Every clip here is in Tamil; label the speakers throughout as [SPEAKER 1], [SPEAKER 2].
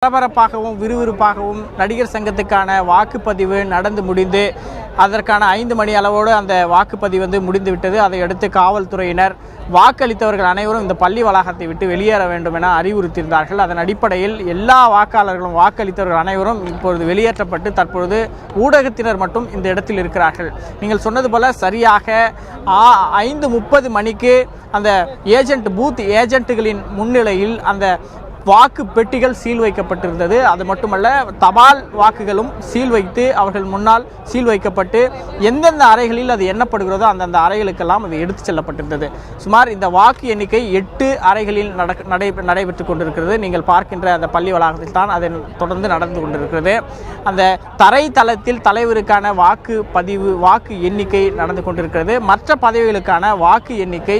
[SPEAKER 1] பரபரப்பாகவும் விறுவிறுப்பாகவும் நடிகர் சங்கத்துக்கான வாக்குப்பதிவு நடந்து முடிந்து அதற்கான 5 மணி அளவோடு அந்த வாக்குப்பதிவு முடிந்துவிட்டது. அதையடுத்து காவல்துறையினர் வாக்களித்தவர்கள் அனைவரும் இந்த பள்ளி வளாகத்தை விட்டு வெளியேற வேண்டும் என அறிவுறுத்தியிருந்தார்கள். அதன் அடிப்படையில் எல்லா வாக்காளர்களும் வாக்களித்தவர்கள் அனைவரும் இப்பொழுது வெளியேற்றப்பட்டு தற்பொழுது ஊடகத்தினர் மட்டும் இந்த இடத்தில் இருக்கிறார்கள். நீங்கள் சொன்னது போல சரியாக 5:30 மணிக்கு அந்த பூத் ஏஜென்ட்டுகளின் முன்னிலையில் அந்த வாக்கு பெட்டிகள் சீல் வைக்கப்பட்டிருந்தது. அது மட்டுமல்ல, தபால் வாக்குகளும் சீல் வைத்து அவர்கள் முன்னால் சீல் வைக்கப்பட்டு எந்தெந்த அறைகளில் அது எண்ணப்படுகிறதோ அந்தந்த அறைகளுக்கெல்லாம் அது எடுத்து செல்லப்பட்டிருந்தது. சுமார் இந்த வாக்கு எண்ணிக்கை 8 அறைகளில் நடைபெற்று கொண்டிருக்கிறது. நீங்கள் பார்க்கின்ற அந்த பள்ளி வளாகத்தில் தான் அதை தொடர்ந்து நடந்து கொண்டிருக்கிறது. அந்த தரைத்தளத்தில் தலைவருக்கான வாக்கு எண்ணிக்கை நடந்து கொண்டிருக்கிறது. மற்ற பதவிகளுக்கான வாக்கு எண்ணிக்கை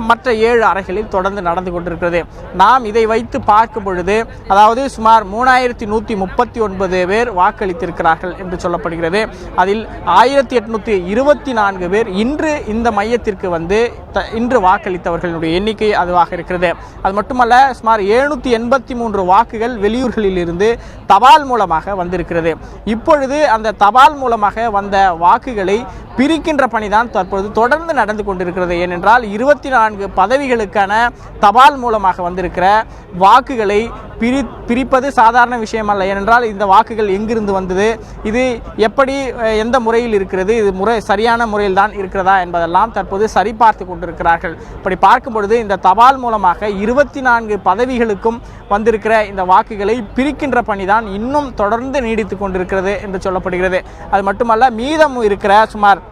[SPEAKER 1] மற்ற 7 அறைகளில் தொடர்ந்து நடந்து கொண்டிருக்கிறது. நாம் இதை வைத்து பார்க்கும் பொழுது அதாவது சுமார் 3139 பேர் வாக்களித்திருக்கிறார்கள் என்று சொல்லப்படுகிறது. அதில் 1824 பேர் இன்று இந்த மையத்திற்கு இன்று வாக்களித்தவர்களுடைய எண்ணிக்கை அதுவாக இருக்கிறது. அது மட்டுமல்ல, சுமார் 783 வாக்குகள் வெளியூர்களில் இருந்து தபால் மூலமாக வந்திருக்கிறது. இப்பொழுது அந்த தபால் மூலமாக வந்த வாக்குகளை பிரிக்கின்ற பணிதான் தற்பொழுது தொடர்ந்து நடந்து கொண்டிருக்கிறது. ஏனென்றால் 24 பதவிகளுக்கான தபால் மூலமாக வந்திருக்கிற வாக்குகளை பிரிப்பது சாதாரண விஷயம் அல்ல. ஏனென்றால் இந்த வாக்குகள் எங்கிருந்து வந்தது, இது எப்படி எந்த முறையில் இருக்கிறது, இது சரியான முறையில் தான் இருக்கிறதா என்பதெல்லாம் தற்போது சரிபார்த்து கொண்டிருக்கிறார்கள். இப்படி பார்க்கும் பொழுது இந்த தபால் மூலமாக 24 பதவிகளுக்கும் வந்திருக்கிற இந்த வாக்குகளை பிரிக்கின்ற பணிதான் இன்னும் தொடர்ந்து நீடித்து கொண்டிருக்கிறது என்று சொல்லப்படுகிறது. அது மட்டுமல்ல, மீதம் இருக்கிற சுமார்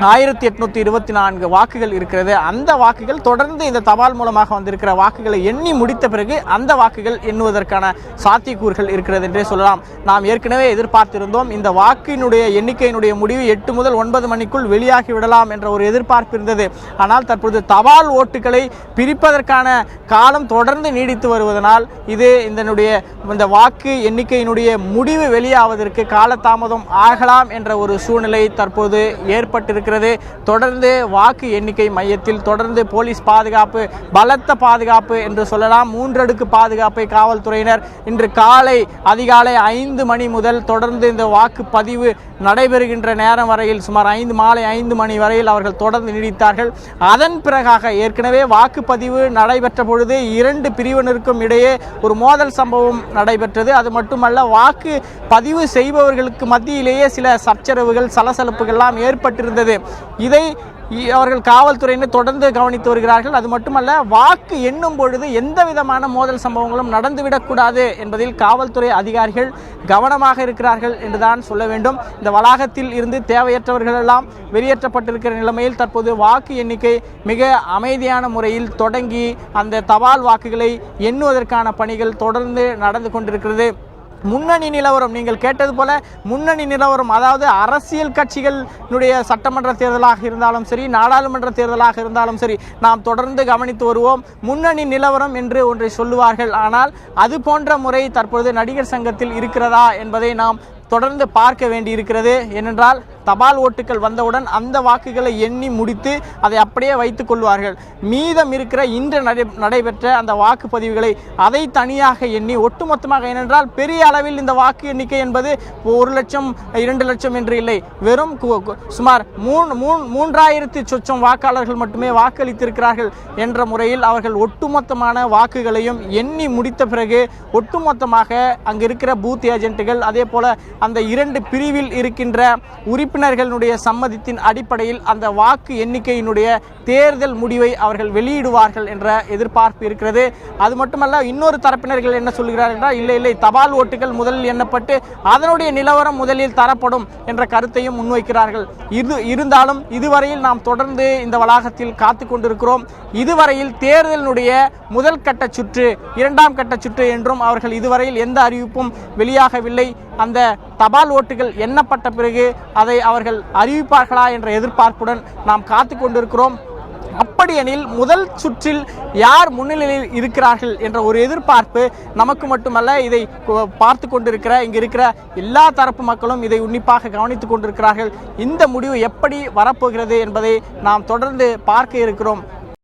[SPEAKER 1] 1824 வாக்குகள் இருக்கிறது. அந்த வாக்குகள் தொடர்ந்து இந்த தபால் மூலமாக வந்திருக்கிற வாக்குகளை எண்ணி முடித்த பிறகு அந்த வாக்குகள் எண்ணுவதற்கான சாத்தியக்கூறுகள் இருக்கிறது என்றே சொல்லலாம். நாம் ஏற்கனவே எதிர்பார்த்திருந்தோம், இந்த வாக்கினுடைய எண்ணிக்கையினுடைய முடிவு 8 முதல் 9 மணிக்குள் வெளியாகி விடலாம் என்ற ஒரு எதிர்பார்ப்பு இருந்தது. ஆனால் தற்பொழுது தபால் ஓட்டுகளை பிரிப்பதற்கான காலம் தொடர்ந்து நீடித்து வருவதனால் இந்த வாக்கு எண்ணிக்கையினுடைய முடிவு வெளியாவதற்கு காலதாமதம் ஆகலாம் என்ற ஒரு சூழ்நிலை தற்போது ஏற்பட்டிருக்கிறது. தொடர்ந்து வாக்கு எண்ணிக்கை மையத்தில் தொடர்ந்து போலீஸ் பாதுகாப்பு, பலத்த பாதுகாப்பு என்று சொல்லலாம். 3 அடுக்கு பாதுகாப்பை காவல்துறையினர் இன்று அதிகாலை 5 மணி முதல் தொடர்ந்து இந்த வாக்குப்பதிவு நடைபெறுகின்ற நேரம் வரையில் சுமார் மாலை 5 மணி வரையில் அவர்கள் தொடர்ந்து நீடித்தார்கள். அதன் பிறகாக ஏற்கனவே வாக்குப்பதிவு நடைபெற்ற பொழுது 2 பிரிவினருக்கும் இடையே ஒரு மோதல் சம்பவம் நடைபெற்றது. அது மட்டுமல்ல, வாக்கு பதிவு செய்பவர்களுக்கு மத்தியிலேயே சில சச்சரவுகள், சலசலப்புகள்லாம் ஏற்பட்டிருந்தது. இதை அவர்கள் காவல்துறையினர் தொடர்ந்து கவனித்து வருகிறார்கள். அது மட்டுமல்ல, வாக்கு எண்ணும் பொழுது எந்த விதமான மோதல் சம்பவங்களும் நடந்துவிடக்கூடாது என்பதில் காவல்துறை அதிகாரிகள் கவனமாக இருக்கிறார்கள் என்றுதான் சொல்ல வேண்டும். இந்த வளாகத்தில் இருந்து தேவையற்றவர்கள் எல்லாம் வெளியேற்றப்பட்டிருக்கிற நிலைமையில் தற்போது வாக்கு எண்ணிக்கை மிக அமைதியான முறையில் தொடங்கி அந்த தபால் வாக்குகளை எண்ணுவதற்கான பணிகள் தொடர்ந்து நடந்து கொண்டிருக்கிறது. முன்னணி நிலவரம், நீங்கள் கேட்டது போல முன்னணி நிலவரம், அதாவது அரசியல் கட்சிகளுடைய சட்டமன்ற தேர்தலாக இருந்தாலும் சரி, நாடாளுமன்ற தேர்தலாக இருந்தாலும் சரி, நாம் தொடர்ந்து கவனித்து வருவோம். முன்னணி நிலவரம் என்று ஒன்றை சொல்லுவார்கள். ஆனால் அது போன்ற முறை தற்பொழுது நடிகர் சங்கத்தில் இருக்கிறதா என்பதை நாம் தொடர்ந்து பார்க்க வேண்டி இருக்கிறது. ஏனென்றால் தபால் ஓட்டுகள் வந்தவுடன் அந்த வாக்குகளை எண்ணி முடித்து அதை அப்படியே வைத்துக் கொள்வார்கள். மீதம் இருக்கிற இன்று நடைபெற்ற அந்த வாக்குப்பதிவுகளை அதை தனியாக எண்ணி ஒட்டுமொத்தமாக, ஏனென்றால் பெரிய அளவில் இந்த வாக்கு எண்ணிக்கை என்பது 1 லட்சம் 2 லட்சம் என்று இல்லை, வெறும் சுமார் 3000 சொச்சம் வாக்காளர்கள் மட்டுமே வாக்களித்திருக்கிறார்கள் என்ற முறையில் அவர்கள் ஒட்டுமொத்தமான வாக்குகளையும் எண்ணி முடித்த பிறகு ஒட்டுமொத்தமாக அங்கு இருக்கிற பூத் ஏஜென்ட்டுகள், அதே போல அந்த 2 பிரிவில் இருக்கின்ற உறுப்பினர்களுடைய சம்மதத்தின் அடிப்படையில் அந்த வாக்கு எண்ணிக்கையினுடைய தேர்தல் முடிவை அவர்கள் வெளியிடுவார்கள் என்ற எதிர்பார்ப்பு இருக்கிறது. அது மட்டுமல்ல, இன்னொரு தரப்பினர்கள் என்ன சொல்கிறார்கள் என்றால், இல்லை தபால் ஓட்டுகள் முதலில் எண்ணப்பட்டு அதனுடைய நிலவரம் முதலில் தரப்படும் என்ற கருத்தையும் முன்வைக்கிறார்கள். இருந்தாலும் இதுவரையில் நாம் தொடர்ந்து இந்த வளாகத்தில் காத்து கொண்டிருக்கிறோம். இதுவரையில் தேர்தலினுடைய முதல் கட்ட சுற்று, 2ஆம் கட்ட சுற்று என்றும் அவர்கள் இதுவரையில் எந்த அறிவிப்பும் வெளியாகவில்லை. அந்த தபால் ஓட்டுகள் எண்ணப்பட்ட பிறகு அதை அவர்கள் அறிவிப்பார்களா என்ற எதிர்பார்ப்புடன் நாம் காத்து கொண்டிருக்கிறோம். அப்படியெனில் முதல் சுற்றில் யார் முன்னிலையில் இருக்கிறார்கள் என்ற ஒரு எதிர்பார்ப்பு நமக்கு மட்டுமல்ல, இதை பார்த்து கொண்டிருக்கிற இங்கு இருக்கிற எல்லா தரப்பு மக்களும் இதை உன்னிப்பாக கவனித்துக் கொண்டிருக்கிறார்கள். இந்த முடிவு எப்படி வரப்போகிறது என்பதை நாம் தொடர்ந்து பார்க்க இருக்கிறோம்.